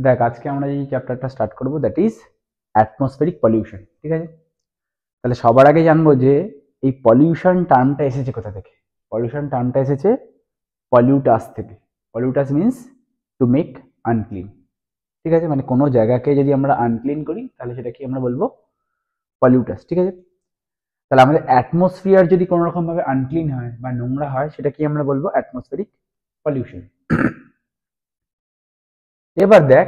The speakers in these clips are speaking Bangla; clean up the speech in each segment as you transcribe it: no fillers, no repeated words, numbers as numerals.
দেখ আজকে আমরা এই চ্যাপ্টারটা স্টার্ট করব, দ্যাট ইজ অ্যাটমসফেরিক পলিউশন। ঠিক আছে, তাহলে সবার আগে জানবো যে এই পলিউশন টার্মটা এসেছে কোথা থেকে। পলিউশন টার্মটা এসেছে পলিউটাস থেকে। পলিউটাস মিন্স টু মেক আনক্লিন। ঠিক আছে, মানে কোনো জায়গাকে যদি আমরা আনক্লিন করি তাহলে সেটাকে আমরা বলবো পলিউটাস। ঠিক আছে, তাহলে আমাদের অ্যাটমসফিয়ার যদি কোনো রকম ভাবে আনক্লিন হয় বা নোংরা হয় সেটা কি আমরা বলবো অ্যাটমসফেরিক পলিউশন। এবার দেখ,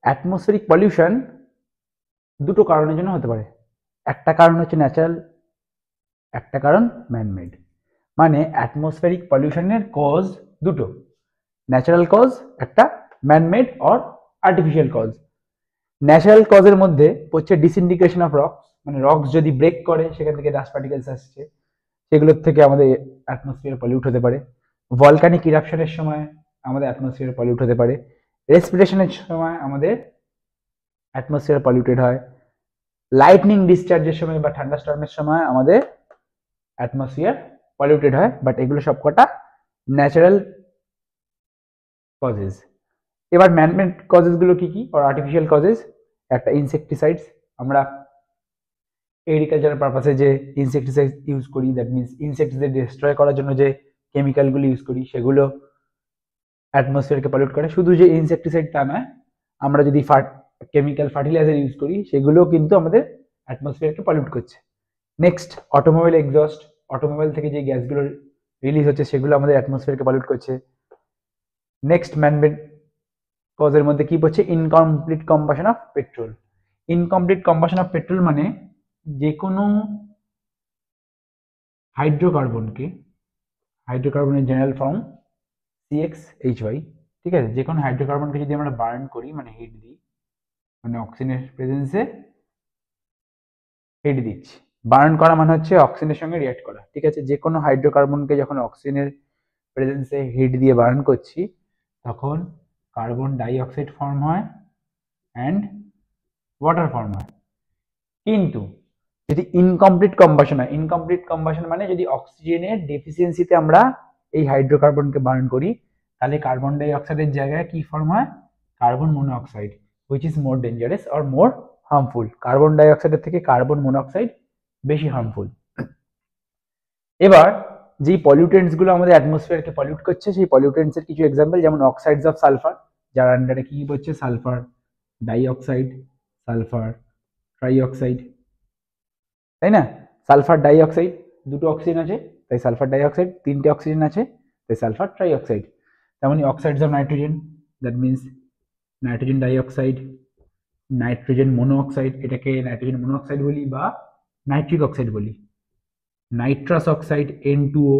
অ্যাটমসফেরিক পলিউশন দুটো কারণের জন্য হতে পারে। একটা কারণ হচ্ছে ন্যাচারাল, একটা কারণ ম্যানমেড। মানে অ্যাটমসফেরিক পলিউশনের কজ দুটো, ন্যাচারাল কজ একটা, manmade or artificial cause. Natural কজের মধ্যে হচ্ছে ডিসইন্টিগ্রেশন অফ রক্স, মানে রক্স যদি ব্রেক করে সেখান থেকে ডাস্ট পার্টিকেলস আসছে, সেগুলোর থেকে আমাদের অ্যাটমসফিয়ার পলিউট হতে পারে। ভলকানিক ইরাপশনের সময় আমাদের অ্যাটমসফিয়ার পলিউট হতে পারে। রেসপিরেশনের সময় আমাদের অ্যাটমসফিয়ার পলিউটেড হয়। লাইটনিং ডিসচার্জের সময় বা ঠান্ডা স্টর্মের সময় আমাদের অ্যাটমসফিয়ার পলিউটেড হয়। বাট এগুলো সবকটা ন্যাচারাল কজেস। এবার ম্যানমেড কজেস গুলো কি কি, আর আর্টিফিশিয়াল কজেস? একটা ইনসেকটিসাইডস, আমরা এগ্রিকালচার পারপাসে যে ইনসেকটিসাইড ইউজ করি, দ্যাট মিনস ইনসেক্টসদের ডিস্ট্রয় করার জন্য যে কেমিক্যালগুলো ইউজ করি সেগুলো অ্যাটমসফিয়ারকে পলিউট করে। শুধু যে ইনসেকটিসাইড তা নয়, আমরা যদি কেমিক্যাল ফার্টিলাইজার ইউজ করি সেগুলোও কিন্তু আমাদের অ্যাটমসফিয়ারকে পলিউট করছে। নেক্সট, অটোমোবাইল এক্সস্ট, অটোমোবাইল থেকে যে গ্যাসগুলো রিলিজ হচ্ছে সেগুলো আমাদের অ্যাটমসফিয়ারকে পলিউট করছে। নেক্সট ম্যানমেড কজের মধ্যে কি পড়ছে? Incomplete combustion of petrol. Incomplete combustion of petrol মানে যে কোনো হাইড্রোকার্বনের জেনারেল ফর্ম CxHy। ঠিক আছে, যে কোনো হাইড্রোকার্বনকে যদি আমরা বার্ন করি, মানে হিট দিই, মানে অক্সিজেনের প্রেজেন্সে হিট দিচ্ছি। বার্ন করা মানে হচ্ছে অক্সিজেনের সঙ্গে রিঅ্যাক্ট করা। ঠিক আছে, যে কোনো হাইড্রোকার্বনকে যখন অক্সিজেনের প্রেজেন্সে হিট দিয়ে বার্ন করছি তখন কার্বন ডাই অক্সাইড ফর্ম হয় অ্যান্ড ওয়াটার ফর্ম হয়। কিন্তু যদি ইনকমপ্লিট কম্বাশন হয়, ইনকমপ্লিট কম্বাশন মানে যদি অক্সিজেনের ডেফিসিয়েন্সিতে আমরা এই হাইড্রোকার্বনকে বার্ন করি তাহলে কার্বন ডাই অক্সাইডের জায়গায় কি ফর্ম হয়? Carbon monoxide, which is more dangerous or more harmful. Carbon ডাই অক্সাইডের থেকে কার্বন মনোঅক্সাইড বেশি হার্মফুল। এবার যেই পলিউটেন্টস গুলো আমাদের অ্যাটমসফিয়ারকে পলিউট করছে সেই পলিউটেন্টস এর কিছু এক্সাম্পল, যেমন অক্সাইডস অফ সালফার, যার আন্ডারে কি হচ্ছে? Sulphur dioxide, sulphur trioxide, তাই না? সালফার ডাই অক্সাইড দুটো অক্সিজেন আছে তাই সালফার ডাই অক্সাইড, তিনটে অক্সিজেন আছে তাই সালফার ট্রাই অক্সাইড। তেমনি oxides of nitrogen, that means nitrogen dioxide, nitrogen monoxide, এটাকে নাইট্রোজেন মনোঅক্সাইড বলি বা নাইট্রিক অক্সাইড বলি। নাইট্রাস অক্সাইড N2O,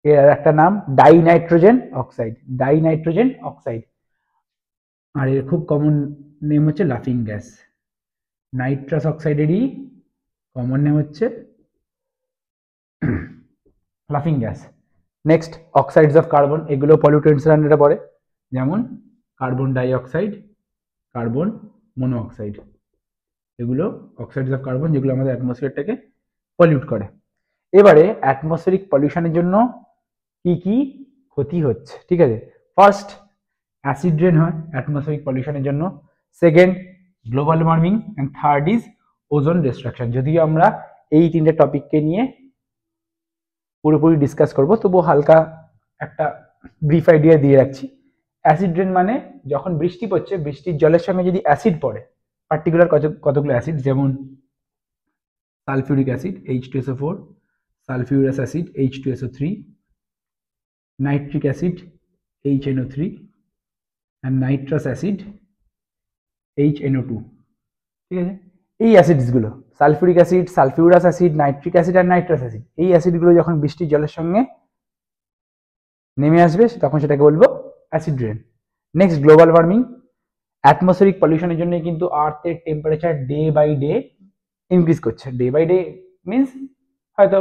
এর একটা নাম dinitrogen oxide, dinitrogen oxide. আর এর খুব কমন নেম হচ্ছে লাফিং গ্যাস। নাইট্রাস অক্সাইডেরই কমন নেম হচ্ছে লাফিং gas. Next, oxides of carbon, এগুলো পলিউটেন্টস এর আন্ডারে পড়ে, যেমন carbon dioxide, carbon monoxide, এগুলো অক্সাইডস অফ কার্বন যেগুলো আমাদের অ্যাটমসফিয়ারটাকে পলিউট করে। এবারে অ্যাটমসফেরিক পলিউশনের জন্য কি কি ক্ষতি হচ্ছে? ঠিক আছে, ফার্স্ট অ্যাসিড রেন হয় অ্যাটমসফেরিক পলিউশনের জন্য। Second, global warming, and third is ozone destruction. যদিও আমরা এই তিনটে টপিককে নিয়ে পুরোপুরি ডিসকাস করবো, তবুও হালকা একটা ব্রিফ আইডিয়া দিয়ে রাখছি। অ্যাসিড রেন মানে যখন বৃষ্টি পড়ছে, বৃষ্টির জলের সঙ্গে যদি অ্যাসিড পড়ে, পার্টিকুলার কতগুলো অ্যাসিড, যেমন sulphuric acid H2SO4, sulphurous acid H2SO3, nitric acid HNO3, and nitrous acid HNO2। ঠিক আছে, এই অ্যাসিডসগুলো sulphuric acid, sulphurous acid, nitric acid আর নাইট্রাস অ্যাসিড, এই অ্যাসিডগুলো যখন বৃষ্টির জলের সঙ্গে নেমে আসবে তখন সেটাকে বলবো acid rain. Next, global warming. Atmospheric পলিউশনের জন্য কিন্তু আর্থের temperature day by day increase করছে। ডে বাই ডে মিনস হয়তো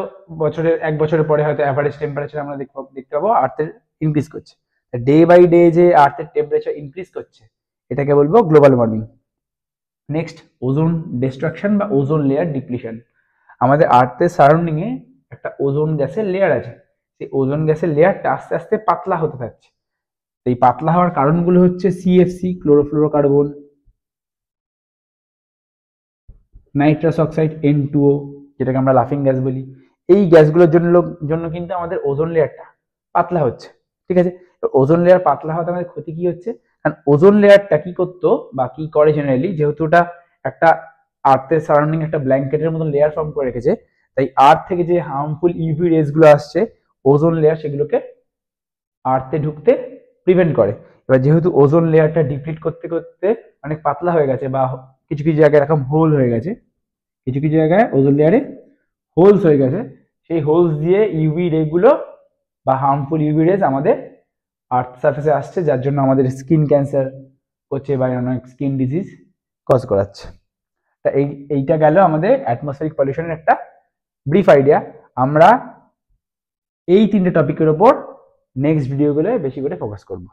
এক বছরের পরে হয়তো অ্যাভারেজ টেম্পারেচার আমরা দেখতে পাবো আর্থের ইনক্রিজ করছে। ডে বাই ডে যে আর্থের টেম্পারেচার ইনক্রিজ করছে এটাকে বলবো global warming. Next, ozone destruction বা ওজোন লেয়ার ডিপ্লিশন। আমাদের আর্থের সারাউন্ডিং এ একটা ওজোন গ্যাসের লেয়ার আছে, সেই ওজোন গ্যাসের লেয়ারটা আস্তে আস্তে পাতলা হতে থাকছে। এই পাতলা হওয়ার কারণগুলো হচ্ছে CFC, chlorofluorocarbon, nitrous oxide N2O, যেটাকে আমরা লাফিং গ্যাস বলি। এই গ্যাসগুলোর জন্য কিন্তু আমাদের ওজোন লেয়ারটা পাতলা হচ্ছে, ঠিক আছে। ওজোন লেয়ার পাতলা হওয়াতে আমাদের ক্ষতি কি হচ্ছে, কারণ ওজোন লেয়ারটা কি করতো বা কি করে জেনারেলি, যেহেতু ওটা একটা আর্থের সারাউন্ডিং একটা ব্ল্যাঙ্কেটের মতন লেয়ার ফর্ম করে রেখেছে, তাই আর্থ থেকে যে হার্মফুল ইউভি রেজ গুলো আসছে, ওজোন লেয়ার সেগুলোকে আর্থে ঢুকতে প্রিভেন্ট করে। এবার যেহেতু ওজোন লেয়ারটা ডিপ্লিট করতে করতে অনেক পাতলা হয়ে গেছে, বা কিছু কিছু জায়গায় এরকম হোল হয়ে গেছে, কিছু কিছু জায়গায় ওজোন লেয়ারে হোলস হয়ে গেছে, সেই হোলস দিয়ে ইউভি রে গুলো বা হার্মফুল ইউভি রেজ আমাদের আর্থ সার্ফেসে আসছে, যার জন্য আমাদের স্কিন ক্যান্সার হচ্ছে বা অনেক স্কিন ডিজিজ কজ করাচ্ছে। তা এইটা গেল আমাদের অ্যাটমসফিয়ারিক পলিউশনের একটা ব্রিফ আইডিয়া। আমরা এই তিনটে টপিকের ওপর নেক্সট ভিডিওগুলো বেশি করে ফোকাস করবো।